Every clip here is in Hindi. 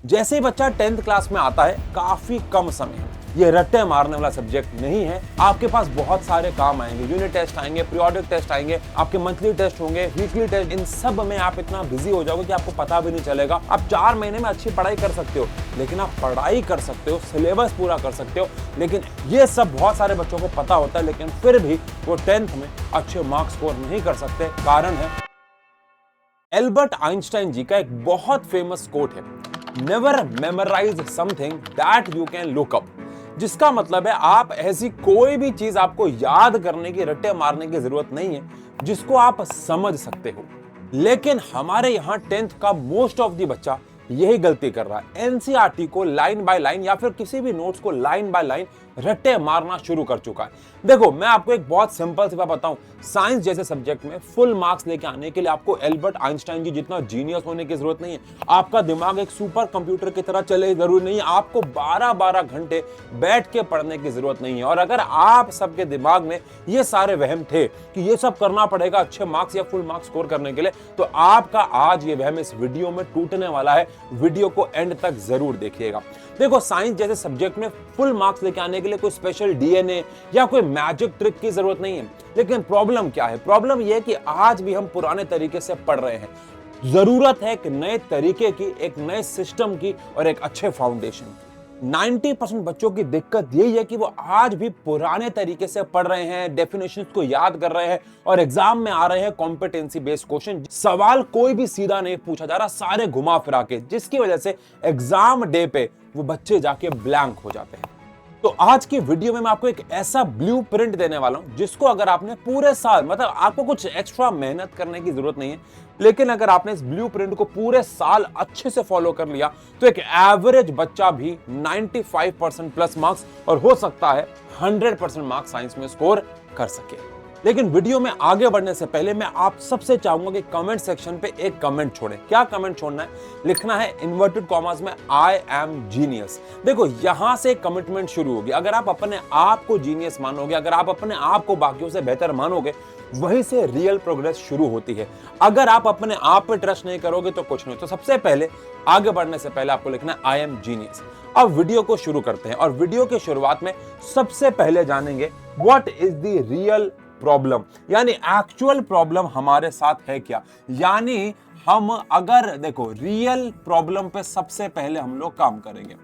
जैसे ही बच्चा 10th क्लास में आता है, काफी कम समय है। ये रट्टे मारने वाला सब्जेक्ट नहीं है। आपके पास बहुत सारे काम आएंगे, यूनिट टेस्ट आएंगे, पीरियोडिक टेस्ट आएंगे, आपके मंथली टेस्ट होंगे, वीकली टेस्ट। इन सब में आप इतना बिजी हो जाओगे कि आपको पता भी नहीं चलेगा। आप 4 महीने में अच्छी पढ़ाई कर सकते हो, लेकिन आप पढ़ाई कर सकते हो, सिलेबस पूरा कर सकते हो, लेकिन ये सब बहुत सारे बच्चों को पता होता है, लेकिन फिर भी वो 10th में अच्छे मार्क्स स्कोर नहीं कर सकते। कारण है एल्बर्ट आइंस्टाइन जी का एक बहुत फेमस कोट है, never memorise something that you can look up. जिसका मतलब है आप ऐसी कोई भी चीज आपको याद करने की, रट्टे मारने की जरूरत नहीं है जिसको आप समझ सकते हो। लेकिन हमारे यहाँ 10th का मोस्ट ऑफ दी बच्चा यही गलती कर रहा है। एनसीईआरटी को लाइन बाय लाइन या फिर किसी भी नोट्स को लाइन बाय लाइन रट्टे मारना शुरू कर चुका है। देखो, मैं आपको एक बहुत सिंपल सी बात बताऊं, साइंस जैसे सब्जेक्ट में फुल मार्क्स लेके आने के लिए आपको एल्बर्ट आइंस्टाइन जी जितना जीनियस होने की जरूरत नहीं है। आपका दिमाग एक सुपर कंप्यूटर की तरह चले जरूरी नहीं है। आपको 12-12 घंटे बैठ के पढ़ने की जरूरत नहीं है। और अगर आप सबके दिमाग में ये सारे वहम थे कि ये सब करना पड़ेगा अच्छे मार्क्स या फुल मार्क्स स्कोर करने के लिए, तो आपका आज ये वहम इस वीडियो में टूटने वाला है। वीडियो को एंड तक जरूर देखिएगा। देखो, साइंस जैसे सब्जेक्ट में फुल मार्क्स लेके आने के लिए कोई स्पेशल डीएनए या कोई मैजिक ट्रिक की जरूरत नहीं है। लेकिन प्रॉब्लम क्या है? प्रॉब्लम यह है कि आज भी हम पुराने तरीके से पढ़ रहे हैं। जरूरत है एक नए तरीके की, एक नए सिस्टम की और एक अच्छे फाउंडेशन की। 90% बच्चों की दिक्कत यही है कि वो आज भी पुराने तरीके से पढ़ रहे हैं, डेफिनेशंस को याद कर रहे हैं और एग्जाम में आ रहे हैं कॉम्पिटेंसी बेस्ड क्वेश्चन। सवाल कोई भी सीधा नहीं पूछा जा रहा, सारे घुमा फिरा के, जिसकी वजह से एग्जाम डे पे वो बच्चे जाके ब्लैंक हो जाते हैं। तो आज की वीडियो में मैं आपको एक ऐसा ब्लूप्रिंट देने वाला हूं जिसको अगर आपने पूरे साल, मतलब आपको कुछ एक्स्ट्रा मेहनत करने की जरूरत नहीं है, लेकिन अगर आपने इस ब्लूप्रिंट को पूरे साल अच्छे से फॉलो कर लिया तो एक एवरेज बच्चा भी 95% प्लस मार्क्स और हो सकता है 100% मार्क्स साइंस में स्कोर कर सके। लेकिन वीडियो में आगे बढ़ने से पहले मैं आप सबसे चाहूंगा कि कमेंट सेक्शन पे एक कमेंट छोड़ें। क्या कमेंट छोड़ना है? लिखना है इन्वर्टेड कॉमास में आई एम जीनियस। देखो, यहां से कमिटमेंट शुरू होगी। अगर आप अपने आप को जीनियस मानोगे, अगर आप अपने आप को बाकियों से बेहतर मानोगे, वहीं से रियल प्रोग्रेस शुरू होती है। अगर आप अपने आप पे ट्रस्ट नहीं करोगे तो कुछ नहीं। तो सबसे पहले, आगे बढ़ने से पहले आपको लिखना है आई एम जीनियस। अब वीडियो को शुरू करते हैं और वीडियो के शुरुआत में सबसे पहले जानेंगे what is the real problem, यानी एक्चुअल प्रॉब्लम हमारे साथ है क्या। यानी हम अगर देखो, रियल प्रॉब्लम पे सबसे पहले हम लोग काम करेंगे।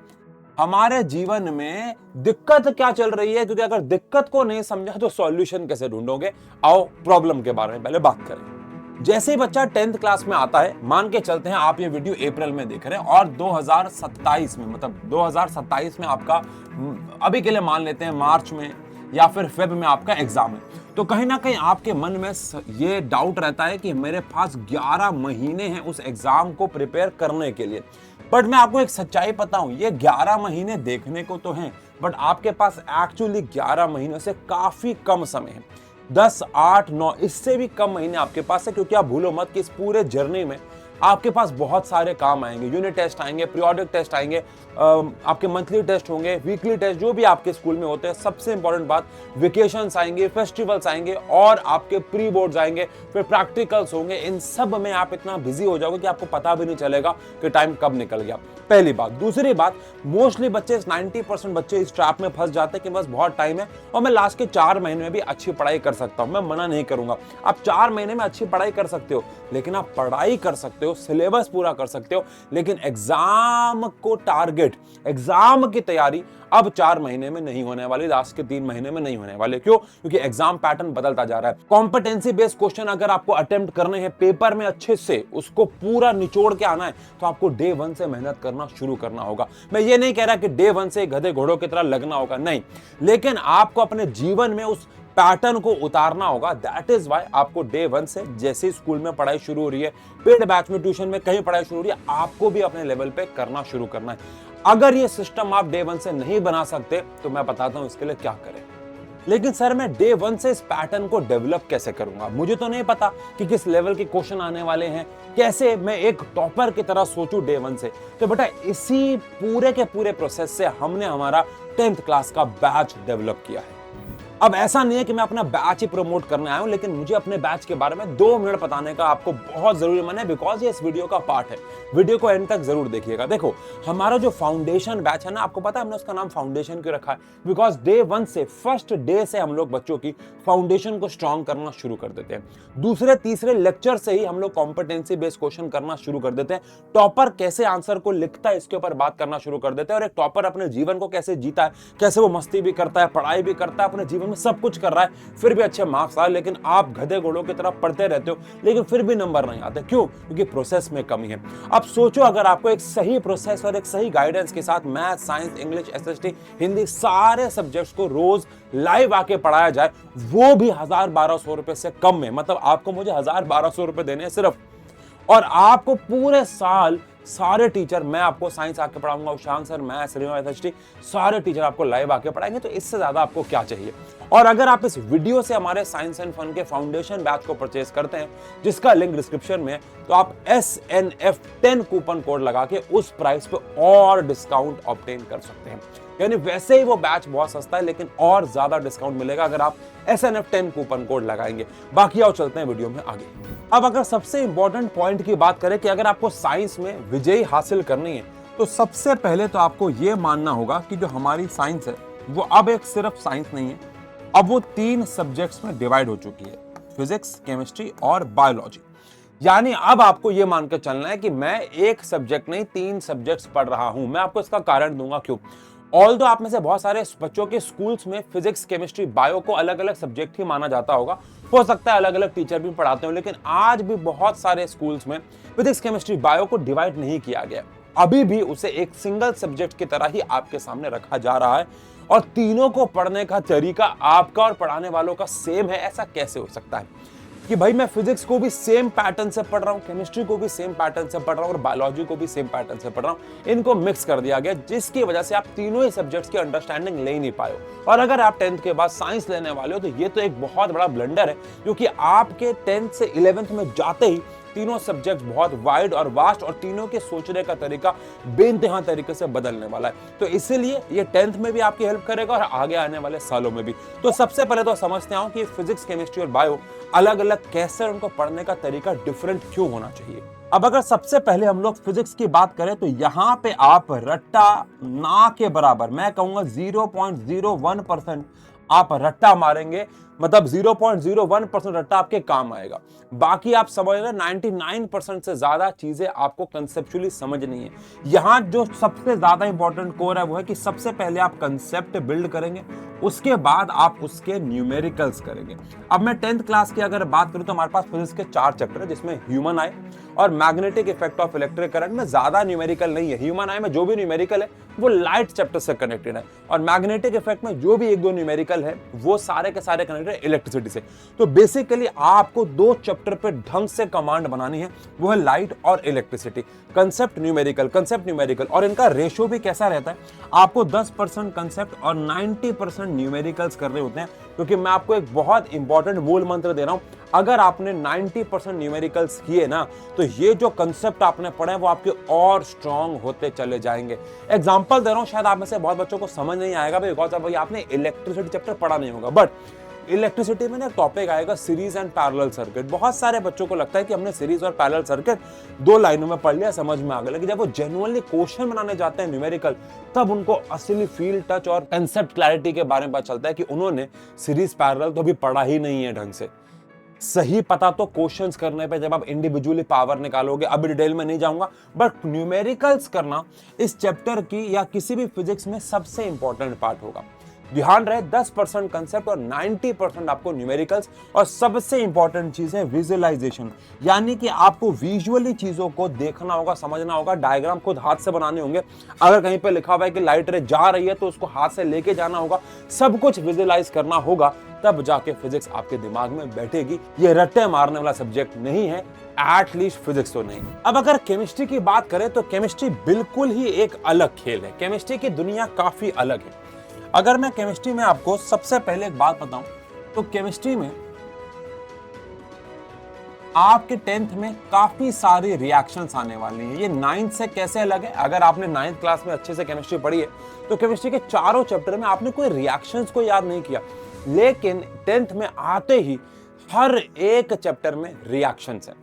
हमारे जीवन में दिक्कत क्या चल रही है, क्योंकि अगर दिक्कत को नहीं समझा तो सॉल्यूशन कैसे ढूंढोगे। आओ प्रॉब्लम के बारे में पहले बात करें। जैसे ही बच्चा 10th क्लास में आता है, मान के चलते हैं आप ये वीडियो अप्रैल में देख रहे हैं और 2027 में, मतलब 2027 में आपका, अभी के लिए मान लेते हैं मार्च में या फिर फेब में आपका एग्जाम है, तो कहीं ना कहीं आपके मन में ये डाउट रहता है कि मेरे पास 11 महीने हैं उस एग्जाम को प्रिपेयर करने के लिए। बट मैं आपको एक सच्चाई बताऊं, ये 11 महीने देखने को तो हैं, बट आपके पास एक्चुअली 11 महीनों से काफी कम समय है। 10, 8, 9 इससे भी कम महीने आपके पास है, क्योंकि आप भूलो मत कि इस पूरे जर्नी में आपके पास बहुत सारे काम आएंगे, यूनिट टेस्ट आएंगे, पीरियोडिक टेस्ट आएंगे, आपके मंथली टेस्ट होंगे, वीकली टेस्ट जो भी आपके स्कूल में होते हैं। सबसे इंपॉर्टेंट बात, वेकेशंस आएंगे, फेस्टिवल्स आएंगे और आपके प्री बोर्ड्स आएंगे, फिर प्रैक्टिकल्स होंगे। इन सब में आप इतना बिजी हो जाओगे कि आपको पता भी नहीं चलेगा कि टाइम कब निकल गया। पहली बात। दूसरी बात, मोस्टली बच्चे, 90% बच्चे इस ट्रैप में फंस जाते हैं कि बस बहुत टाइम है और मैं लास्ट के 4 महीने में भी अच्छी पढ़ाई कर सकता हूं। मैं मना नहीं करूंगा, आप 4 महीने में अच्छी पढ़ाई कर सकते हो, लेकिन आप पढ़ाई कर सकते हो, सिलेबस पूरा कर सकते हो, लेकिन एग्जाम को टारगेट, एग्जाम की तैयारी अब 4 महीने में नहीं होने वाली, लास्ट के 3 महीने में नहीं होने वाले। क्यों? क्योंकि एग्जाम पैटर्न बदलता जा रहा है। कॉम्पिटेंसी बेस्ड क्वेश्चन अगर आपको अटेम्प्ट करने हैं पेपर में अच्छे से, उसको पूरा निचोड़ के आना है, तो आपको डे 1 से मेहनत करना शुरू करना होगा। मैं ये नहीं कह रहा कि डे 1 से गधे घोड़ों की तरह लगना होगा, नहीं, लेकिन आपको अपने जीवन में उस पैटर्न को उतारना होगा। दैट इज वाई आपको डे 1 से, जैसे स्कूल में पढ़ाई शुरू हो रही है, पेड बैच में, ट्यूशन में, कहीं पढ़ाई शुरू हो रही है, आपको भी अपने लेवल पे करना शुरू करना है। अगर ये सिस्टम आप डे 1 से नहीं बना सकते तो मैं बताता हूं इसके लिए क्या करें। लेकिन सर, मैं डे 1 से इस पैटर्न को डेवलप कैसे करूंगा? मुझे तो नहीं पता कि किस लेवल के क्वेश्चन आने वाले हैं, कैसे मैं एक टॉपर की तरह सोचूं डे 1 से। तो बेटा, इसी पूरे के पूरे प्रोसेस से हमने हमारा 10th क्लास का बैच डेवलप किया है। अब ऐसा नहीं है कि मैं अपना बैच ही प्रमोट करने आया हूं, लेकिन मुझे अपने बैच के बारे में 2 मिनट बताने का आपको बहुत जरूरी मन है, बिकॉज ये इस वीडियो का पार्ट है। वीडियो को एंड तक जरूर देखिएगा। देखो, हमारा जो फाउंडेशन बैच है ना, आपको पता है हमने उसका नाम फाउंडेशन क्यों रखा है? बिकॉज डे 1 से, फर्स्ट डे से हम लोग बच्चों की फाउंडेशन को स्ट्रॉन्ग करना शुरू कर देते हैं। दूसरे तीसरे लेक्चर से ही हम लोग कॉम्पिटेंसी बेस्ड क्वेश्चन करना शुरू कर देते हैं। टॉपर कैसे आंसर को लिखता है इसके ऊपर बात करना शुरू कर देते हैं, और एक टॉपर अपने जीवन को कैसे जीता है, कैसे वो मस्ती भी करता है, पढ़ाई भी करता है, अपने जीवन में सब कुछ कर रहा है, फिर भी अच्छे मार्क्स आए। लेकिन आप गधे घोड़ों की तरह पढ़ते रहते हो, लेकिन फिर भी नंबर नहीं आते। क्यों? क्योंकि प्रोसेस में कमी है। अब सोचो, अगर आपको एक सही प्रोसेस और एक सही गाइडेंस के साथ math, science, English, SST, Hindi, सारे सब्जेक्ट्स को रोज लाइव आके पढ़ाया जाए, वो भी 1000-1200 रुपए से कम में, मतलब आपको मुझे 1000-1200 रुपए देने हैं सिर्फ, और आपको पूरे साल सारे टीचर, मैं आपको साइंस आके पढ़ाऊंगा, उशांत सर, मैं श्रीमा, एसएसटी, सारे टीचर आपको लाइव आके पढ़ाएंगे। तो इससे ज्यादा आपको क्या चाहिए? और अगर आप इस वीडियो से हमारे साइंस एंड फन के फाउंडेशन बैच को परचेज करते हैं, जिसका लिंक डिस्क्रिप्शन में है, तो आप SNF10 कूपन कोड लगा के उस प्राइस पे और डिस्काउंट ऑब्टेन कर सकते हैं। यानी वैसे ही वो बैच बहुत सस्ता है, लेकिन और ज्यादा डिस्काउंट मिलेगा अगर आप SNF10 कूपन कोड लगाएंगे। बाकी आओ चलते हैं वीडियो में आगे। अब अगर सबसे इंपॉर्टेंट पॉइंट की बात करें कि अगर आपको साइंस में विजयी हासिल करनी है, तो सबसे पहले तो आपको यह मानना होगा कि जो हमारी साइंस है वो अब एक सिर्फ साइंस नहीं है, अब वो 3 सब्जेक्ट्स में डिवाइड हो चुकी है, फिजिक्स, केमिस्ट्री और बायोलॉजी। यानी अब आपको यह मानकर चलना है कि मैं एक सब्जेक्ट नहीं 3 सब्जेक्ट्स पढ़ रहा हूं। मैं आपको इसका कारण दूंगा क्यों। ऑल्दो आप में से बहुत सारे बच्चों के स्कूल्स में फिजिक्स, केमिस्ट्री, बायो को अलग अलग सब्जेक्ट ही माना जाता होगा, हो सकता है अलग अलग टीचर भी पढ़ाते हो, लेकिन आज भी बहुत सारे स्कूल्स में फिजिक्स, केमिस्ट्री, बायो को डिवाइड नहीं किया गया। अभी भी उसे एक सिंगल सब्जेक्ट की तरह ही आपके सामने रखा जा रहा है, और तीनों को पढ़ने का तरीका आपका और पढ़ाने वालों का सेम है। ऐसा कैसे हो सकता है कि भाई मैं फिजिक्स को भी सेम पैटर्न से पढ़ रहा हूं, केमिस्ट्री को भी सेम पैटर्न से पढ़ रहा हूं और बायोलॉजी को भी सेम पैटर्न से पढ़ रहा हूं? इनको मिक्स कर दिया गया, जिसकी वजह से आप तीनों ही सब्जेक्ट्स की अंडरस्टैंडिंग ले नहीं पाए हो। और अगर आप 10th के बाद साइंस लेने वाले हो, तो ये तो एक बहुत बड़ा ब्लंडर है, क्योंकि आपके 10th से 11th में जाते ही तीनों सब्जेक्ट बहुत वाइड और वास्ट, और तीनों के सोचने का तरीका बेइंतहा तरीके से बदलने वाला है। तो इसीलिए ये 10th में भी आपकी हेल्प करेगा और आगे आने वाले सालों में भी। तो सबसे पहले तो समझते हैं कि फिजिक्स, केमिस्ट्री और बायो अलग अलग कैसे, उनको पढ़ने का तरीका डिफरेंट क्यों होना चाहिए। अब अगर सबसे पहले हम लोग फिजिक्स की बात करें, तो यहाँ पे आप रट्टा ना के बराबर, मैं कहूंगा 0.01% आप रट्टा मारेंगे, मतलब 0.01% रट्टा आपके काम आएगा। बाकी आप समझ रहे 99% से ज्यादा चीजें आपको कंसेप्चुअली समझनी है। यहाँ जो सबसे ज्यादा इंपॉर्टेंट कोर है वो है कि सबसे पहले आप कंसेप्ट बिल्ड करेंगे, उसके बाद आप उसके न्यूमेरिकल्स करेंगे। अब मैं 10th क्लास की अगर बात करूं, तो हमारे पास फिजिक्स के 4 चैप्टर है, जिसमें ह्यूमन आई और magnetic effect of electric current में ज्यादा न्यूमेरिकल नहीं है। ह्यूमन आई में जो भी न्यूमेरिकल है वो लाइट चैप्टर से कनेक्टेड है, और मैग्नेटिक इफेक्ट में जो भी 1-2 न्यूमेरिकल है वो सारे के सारे कनेक्टेड है इलेक्ट्रिसिटी से। तो बेसिकली आपको 2 चैप्टर पे ढंग से कमांड बनानी है, वो है लाइट और इलेक्ट्रिसिटी। कंसेप्ट न्यूमेरिकल, और इनका रेशियो भी कैसा रहता है, आपको 10% कंसेप्ट और 90% न्यूमेरिकल्स करने होते हैं। क्योंकि मैं आपको एक बहुत इंपॉर्टेंट मूल मंत्र दे रहा हूं, अगर आपने 90% न्यूमेरिकल्स किए ना, तो ये जो कंसेप्ट आपने पढ़े वो आपके और स्ट्रांग होते चले जाएंगे। एग्जांपल दे रहा हूं, शायद आप में से बहुत बच्चों को समझ नहीं आएगा, बिकॉज भाई आपने इलेक्ट्रिसिटी चैप्टर पढ़ा नहीं होगा, बट इलेक्ट्रिसिटी में ना टॉपिक आएगा सीरीज एंड पैरेलल सर्किट। बहुत सारे बच्चों को लगता है कि हमने सीरीज और पैरेलल सर्किट 2 लाइनों में पढ़ लिया, समझ में आ गया, लेकिन जब वो जेन्युइनली क्वेश्चन बनाने जाते हैं न्यूमेरिकल, तब उनको असली फील, टच और कंसेप्ट क्लैरिटी के बारे में पता चलता है कि उन्होंने सीरीज पैरेलल तो अभी पढ़ा ही नहीं है ढंग से। सही पता तो क्वेश्चंस करने पे, जब आप इंडिविजुअली पावर निकालोगे, अब डिटेल में नहीं जाऊंगा, बट न्यूमेरिकल्स करना इस चैप्टर की या किसी भी फिजिक्स में सबसे इंपॉर्टेंट पार्ट होगा। ध्यान रहे 10% कंसेप्ट और 90% आपको न्यूमेरिकल्स, और सबसे इंपॉर्टेंट चीज है विजुअलाइजेशन, यानी कि आपको विजुअली चीजों को देखना होगा, समझना होगा, डायग्राम खुद हाथ से बनाने होंगे। अगर कहीं पे लिखा हुआ है कि लाइट रे जा रही है, तो उसको हाथ से लेके जाना होगा, सब कुछ विजुअलाइज करना होगा, तब जाके फिजिक्स आपके दिमाग में बैठेगी। ये रट्टे मारने वाला सब्जेक्ट नहीं है, एटलीस्ट फिजिक्स तो नहीं। अब अगर केमिस्ट्री की बात करें, तो केमिस्ट्री बिल्कुल ही एक अलग खेल है। केमिस्ट्री की दुनिया काफी अलग है। अगर मैं केमिस्ट्री में आपको सबसे पहले एक बात बताऊं, तो केमिस्ट्री में आपके 10th में काफी सारी रिएक्शंस आने वाली हैं। ये 9th से कैसे अलग है, अगर आपने 9th क्लास में अच्छे से केमिस्ट्री पढ़ी है, तो केमिस्ट्री के चारों चैप्टर में आपने कोई रिएक्शंस को याद नहीं किया, लेकिन 10th में आते ही हर एक चैप्टर में रिएक्शंस है।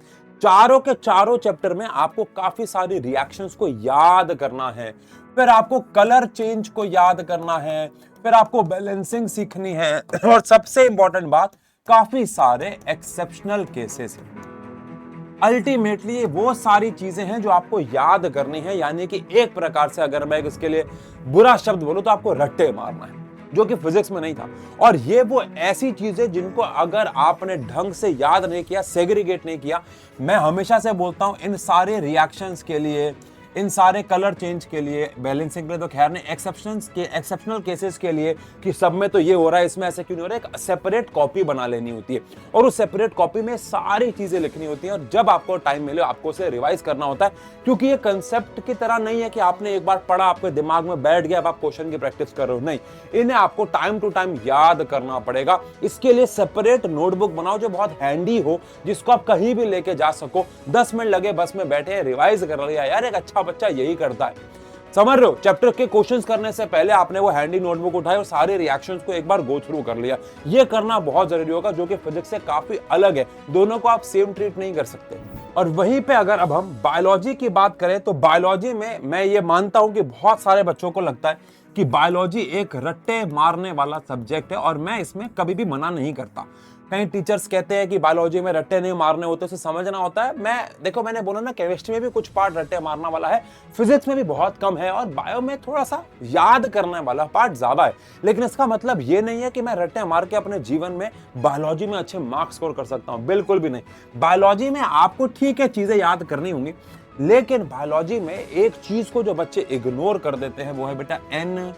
चारों के चारों चैप्टर में आपको काफी सारी रिएक्शंस को याद करना है, फिर आपको कलर चेंज को याद करना है, फिर आपको बैलेंसिंग सीखनी है, और सबसे इंपॉर्टेंट बात, काफी सारे एक्सेप्शनल केसेस हैं। अल्टीमेटली ये वो सारी चीजें हैं जो आपको याद करनी है, यानी कि एक प्रकार से अगर मैं इसके लिए बुरा शब्द बोलूं तो आपको रट्टे मारना है, जो कि फिजिक्स में नहीं था। और ये वो ऐसी चीजें जिनको अगर आपने ढंग से याद नहीं किया, सेग्रीगेट नहीं किया, मैं हमेशा से बोलता हूं इन सारे रिएक्शंस के लिए, इन सारे कलर चेंज के लिए, बैलेंसिंग के लिए तो खैर नहीं, एक्सेप्शनल केसेस के लिए कि सब में तो ये हो रहा है, इसमें ऐसे क्यों नहीं हो रहा है, एक सेपरेट कॉपी बना लेनी होती है और उस सेपरेट कॉपी में सारी चीजें लिखनी होती हैं। और जब आपको टाइम मिले आपको उसे रिवाइज करना होता है, क्योंकि ये कंसेप्ट की तरह नहीं है कि आपने एक बार पढ़ा, आपके दिमाग में बैठ गया, अब आप क्वेश्चन की प्रैक्टिस कर रहे हो, नहीं, इन्हें आपको टाइम टू टाइम याद करना पड़ेगा। इसके लिए सेपरेट नोटबुक बनाओ जो बहुत हैंडी हो, जिसको आप कहीं भी लेके जा सको। 10 मिनट लगे, बस में बैठे रिवाइज कर लिया, यार एक अच्छा बच्चा यही करता है, समझ रहे हो। चैप्टर के क्वेश्चंस करने से पहले आपने वो हैंडी नोटबुक उठाई और सारे रिएक्शंस को एक बार गो थ्रू कर लिया। ये करना बहुत जरूरी होगा, जो कि फिजिक्स से काफी अलग है, दोनों को आप सेम ट्रीट नहीं कर सकते। और वहीं पे अगर अब हम बायोलॉजी की बात करें तो बायोलॉजी में मैं ये मानता हूं कि बहुत सारे बच्चों को लगता है कि बायोलॉजी एक रट्टे मारने वाला सब्जेक्ट है, और मैं इसमें कभी भी मना नहीं करता। कई टीचर्स कहते हैं कि बायोलॉजी में रट्टे नहीं मारने होते, उसे समझना होता है। मैंने बोला ना, केमिस्ट्री में भी कुछ पार्ट रट्टे मारना वाला है, फिजिक्स में भी बहुत कम है, और बायो में थोड़ा सा याद करने वाला पार्ट ज्यादा है। लेकिन इसका मतलब ये नहीं है कि मैं रट्टे मार के अपने जीवन में बायोलॉजी में अच्छे मार्क्स स्कोर कर सकता हूं, बिल्कुल भी नहीं। बायोलॉजी में आपको ठीक है चीजें याद करनी होंगी, लेकिन बायोलॉजी में एक चीज को जो बच्चे इग्नोर कर देते हैं वो है बेटा NCERT,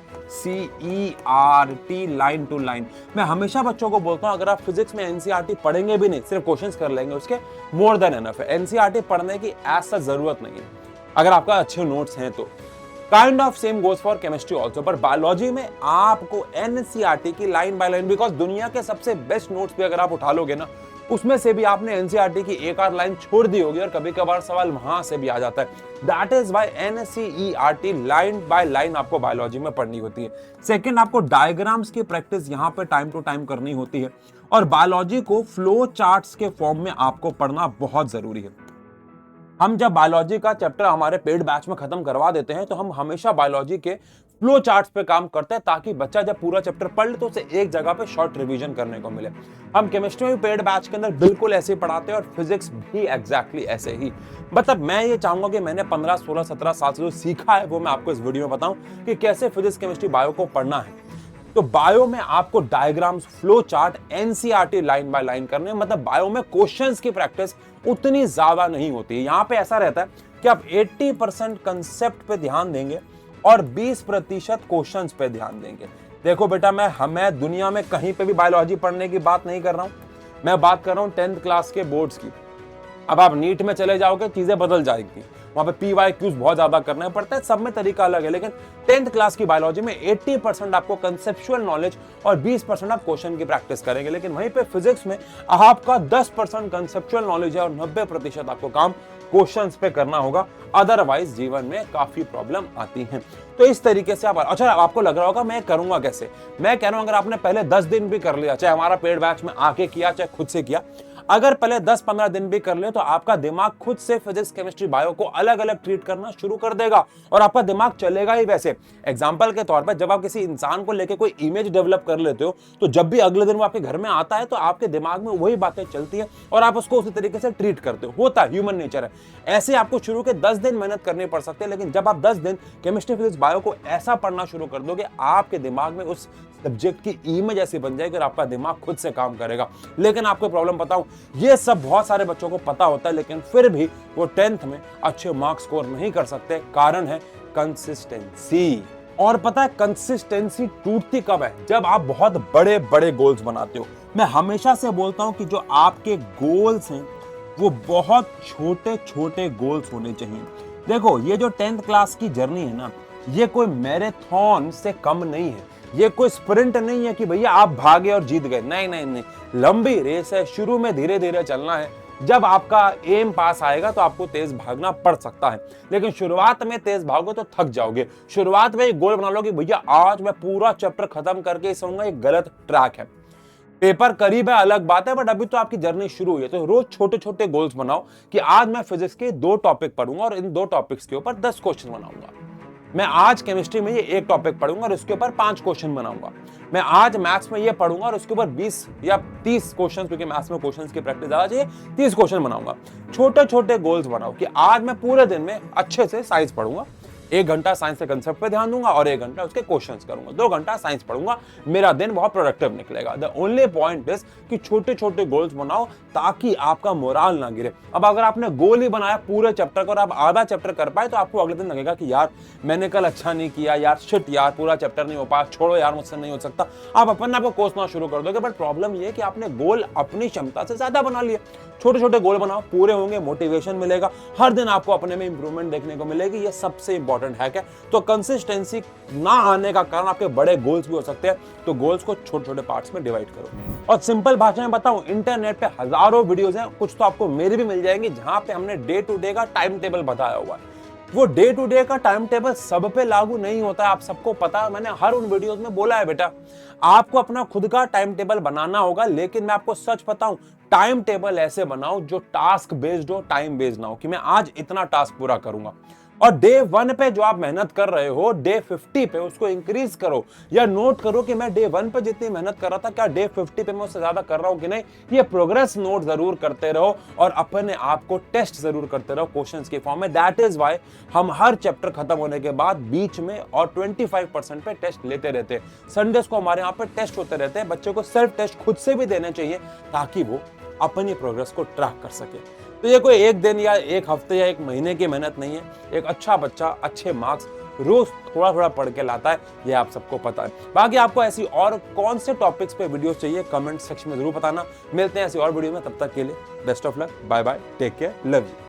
लाइन टू लाइन। मैं हमेशा बच्चों को बोलता हूं, अगर आप फिजिक्स में NCERT पढ़ेंगे भी नहीं, सिर्फ क्वेश्चंस कर लेंगे उसके, मोर देन एनफ है। NCERT पढ़ने की ऐसा जरूरत नहीं है अगर आपका अच्छे नोट्स हैं तो। Kind of same goes for chemistry also, पर बायोलॉजी में आपको NCERT की लाइन बाय लाइन, बिकॉज दुनिया के सबसे बेस्ट नोट्स भी अगर आप उठा लोगे ना, उसमें से भी आपने NCERT की एक आध लाइन छोड़ दी होगी, और कभी कभार सवाल वहां से भी आ जाता है। That is why NCERT line by line आपको बायोलॉजी में पढ़नी होती है। सेकंड, आपको डायग्राम्स की प्रैक्टिस यहाँ पे टाइम टू टाइम करनी होती है, और बायोलॉजी को फ्लो चार्ट्स के फॉर्म में आपको पढ़ना बहुत जरूरी है। हम जब बायोलॉजी का चैप्टर हमारे पेड बैच में खत्म करवा देते हैं तो हम हमेशा बायोलॉजी के फ्लो चार्ट्स पे काम करते हैं, ताकि बच्चा जब पूरा चैप्टर पढ़ ले तो उसे एक जगह पे शॉर्ट रिवीजन करने को मिले। हम केमिस्ट्री में पेड बैच के अंदर बिल्कुल ऐसे ही पढ़ाते हैं, और फिजिक्स भी एग्जैक्टली ऐसे ही। मतलब मैं ये चाहूंगा कि मैंने 15, 16, 17 साल से जो सीखा है वो मैं आपको इस वीडियो में बताऊं कि कैसे फिजिक्स, केमिस्ट्री, बायो को पढ़ना है। तो बायो में आपको diagrams, flow chart, NCERT line by line करने, मतलब बायो में क्वेश्चंस की प्रैक्टिस उतनी ज्यादा नहीं होती है। यहाँ पे ऐसा रहता है कि आप 80% कंसेप्ट पे ध्यान देंगे और 20% क्वेश्चंस पे ध्यान देंगे। देखो बेटा, मैं दुनिया में कहीं पे भी बायोलॉजी पढ़ने की बात नहीं कर रहा हूँ, मैं बात कर रहा हूँ 10th क्लास के बोर्ड्स की। अब आप नीट में चले जाओगे, चीजें बदल जाएगी, वहां पे PYQs बहुत ज्यादा करने पड़ते हैं, सब में तरीका अलग है। लेकिन 10th क्लास की बायोलॉजी में 80% आपको कंसेप्चुअल नॉलेज और 20% आप क्वेश्चन की प्रैक्टिस करेंगे। लेकिन वहीं पे फिजिक्स में आपका 10% कंसेप्चुअल नॉलेज है और 90% आपको काम क्वेश्चंस पे करना होगा, अदरवाइज जीवन में काफी प्रॉब्लम आती है। तो इस तरीके से अच्छा, आपको लग रहा होगा मैं करूंगा कैसे। मैं कह रहा हूं, अगर आपने पहले 10 दिन भी कर लिया, चाहे हमारा पेड बैच में आके किया, चाहे खुद से किया, अगर पहले 10-15 दिन भी कर ले तो आपका दिमाग खुद से फिजिक्स, केमिस्ट्री, बायो को अलग अलग ट्रीट करना शुरू कर देगा, और आपका दिमाग चलेगा ही वैसे। एग्जांपल के तौर पर, जब आप किसी इंसान को लेके कोई इमेज डेवलप कर लेते हो, तो जब भी अगले दिन वो आपके घर में आता है तो आपके दिमाग में वही बातें चलती है और आप उसको उसी तरीके से ट्रीट करते हो। होता है, ह्यूमन नेचर है। ऐसे आपको शुरू के 10 दिन मेहनत करनी पड़ सकती है, लेकिन जब आप 10 दिन केमिस्ट्री, फिजिक्स, बायो को ऐसा पढ़ना शुरू कर दोगे, आपके दिमाग में उस सब्जेक्ट की इमेज ऐसी बन जाएगी और आपका दिमाग खुद से काम करेगा। लेकिन आपको प्रॉब्लम बताऊं, ये सब बहुत सारे बच्चों को पता होता है, लेकिन फिर भी वो 10th में अच्छे मार्क्स स्कोर नहीं कर सकते। कारण है कंसिस्टेंसी। और पता है कंसिस्टेंसी टूटती कब है? जब आप बहुत बड़े बड़े गोल्स बनाते हो। मैं हमेशा से बोलता हूं कि जो आपके गोल्स हैं वो बहुत छोटे छोटे गोल्स होने चाहिए। देखो, ये जो 10th क्लास की जर्नी है ना, ये कोई मैराथन से कम नहीं है, ये कोई स्प्रिंट नहीं है कि भैया आप भागे और जीत गए। नहीं नहीं नहीं, लंबी रेस है। शुरू में धीरे धीरे चलना है, जब आपका एम पास आएगा तो आपको तेज भागना पड़ सकता है, लेकिन शुरुआत में तेज भागोगे तो थक जाओगे। शुरुआत में एक गोल बना लो कि भैया आज मैं पूरा चैप्टर खत्म करके सोऊंगा, ये गलत ट्रैक है। पेपर करीब है अलग बात है, बट अभी तो आपकी जर्नी शुरू हुई है। तो रोज छोटे छोटे गोल्स बनाओ कि आज मैं फिजिक्स के 2 टॉपिक पढ़ूंगा और इन 2 टॉपिक्स के ऊपर 10 क्वेश्चन बनाऊंगा। मैं आज केमिस्ट्री में ये 1 टॉपिक पढ़ूंगा और इसके ऊपर 5 क्वेश्चन बनाऊंगा। मैं आज मैथ्स में ये पढ़ूंगा और उसके ऊपर 20 या 30 क्वेश्चन, क्योंकि मैथ्स में क्वेश्चंस की प्रैक्टिस ज्यादा चाहिए, 30 क्वेश्चन बनाऊंगा। छोटे छोटे गोल्स बनाओ कि आज मैं पूरे दिन में अच्छे से साइंस पढ़ूंगा। 1 घंटा साइंस के कंसेप्ट पे ध्यान दूंगा और 1 घंटा उसके क्वेश्चंस करूंगा। 2 घंटा साइंस पढ़ूंगा। मेरा दिन बहुत प्रोडक्टिव निकलेगा। द ओनली पॉइंट इज कि छोटे छोटे गोल्स बनाओ ताकि आपका मोराल ना गिरे। अब अगर आपने गोल ही बनाया पूरे चैप्टर का और आप आधा चैप्टर कर पाए तो आपको अगले दिन लगेगा कि यार मैंने कल अच्छा नहीं किया, यार शिट यार पूरा चैप्टर नहीं हो पाया, छोड़ो यार मुझसे नहीं हो सकता। आप अपने आप को कोसना शुरू कर दोगे। बट प्रॉब्लम ये है कि आपने गोल अपनी क्षमता से ज्यादा बना लिए। छोटे छोटे गोल बनाओ, पूरे होंगे, मोटिवेशन मिलेगा, हर दिन आपको अपने में इंप्रूवमेंट देखने को मिलेगी। ये सबसे इंपॉर्टेंट हैक है। तो कंसिस्टेंसी ना आने का कारण आपके बड़े गोल्स भी हो सकते हैं। तो गोल्स को छोटे छोटे पार्ट्स में डिवाइड करो। और सिंपल भाषा में बताऊं, इंटरनेट पे हजारों वीडियोस हैं, कुछ तो आपको मेरी भी मिल जाएंगी जहां पे हमने डे टू डे का टाइम टेबल बताया हुआ है। वो डे टू डे का टाइम टेबल सब पे लागू नहीं होता है, आप सबको पता है। मैंने हर उन वीडियोस में बोला है बेटा, आपको अपना खुद का टाइम टेबल बनाना होगा। लेकिन मैं आपको सच बताऊं, टाइम टेबल ऐसे बनाओ जो टास्क बेस्ड हो, टाइम बेस्ड ना हो कि मैं आज इतना टास्क पूरा करूंगा। और डे 1 पे जो आप मेहनत कर रहे हो, डे 50 पे उसको इंक्रीज करो या नोट करो कि मैं डे 1 पे जितनी मेहनत कर रहा था, क्या डे 50 पे मैं उससे ज्यादा कर रहा हूं कि नहीं। ये प्रोग्रेस नोट जरूर करते रहो और अपने आप को टेस्ट जरूर करते रहो क्वेश्चंस के फॉर्म में। दैट इज वाई हम हर चैप्टर खत्म होने के बाद बीच में और 25% पे टेस्ट लेते रहते हैं। संडेस को हमारे यहाँ पे टेस्ट होते रहते हैं। बच्चों को सेल्फ टेस्ट खुद से भी देने चाहिए ताकि वो अपनी प्रोग्रेस को ट्रैक कर सके। तो ये कोई 1 दिन या 1 हफ्ते या 1 महीने की मेहनत नहीं है। एक अच्छा बच्चा अच्छे मार्क्स रोज थोड़ा थोड़ा पढ़ के लाता है, ये आप सबको पता है। बाकी आपको ऐसी और कौन से टॉपिक्स पे वीडियोस चाहिए कमेंट सेक्शन में जरूर बताना। मिलते हैं ऐसी और वीडियो में, तब तक के लिए best of luck, bye bye, take care, love you.